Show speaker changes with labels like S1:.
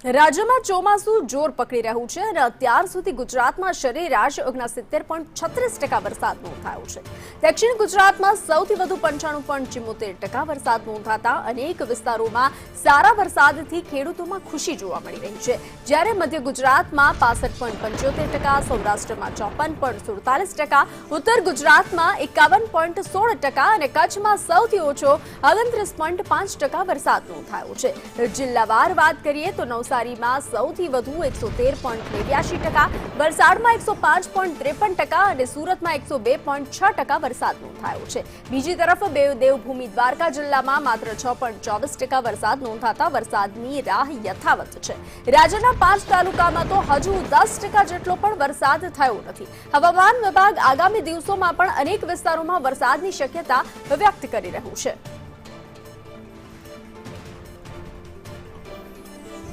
S1: રાજ્યમાં ચોમાસું જોર પકડી રહ્યું છે અને અત્યાર સુધી ગુજરાતમાં સરેરાશ 69.36% વરસાદ નોંધાયો છે। દક્ષિણ ગુજરાતમાં સૌથી વધુ 95.74% વરસાદ નોંધાતા અનેક વિસ્તારોમાં સારા વરસાદથી ખેડૂતોમાં ખુશી જોવા મળી રહી છે, જ્યારે મધ્ય ગુજરાતમાં 65.75%, સૌરાષ્ટ્રમાં 54.47%, ઉત્તર ગુજરાતમાં 51.16% અને કચ્છમાં સૌથી ઓછો 29.5% વરસાદ નોંધાયો છે। જિલ્લાવાર વાત કરીએ તો નવસારીમાં સૌથી વધુ 113.82%, વલસાડમાં 105.53% અને સુરતમાં 102.6% વરસાદ નોંધાયો છે। બીજી તરફ દેવભૂમિ દ્વારકા જિલ્લામાં માત્ર 6.24% વરસાદ નોંધાતા વરસાદની રાહ યથાવત છે। રાજ્યના 5 તાલુકામાં તો હજુ 10% જેટલો પણ વરસાદ થયો નથી। હવામાન વિભાગ આગામી દિવસોમાં પણ અનેક વિસ્તારોમાં વરસાદની શક્યતા વ્યક્ત કરી રહ્યું છે।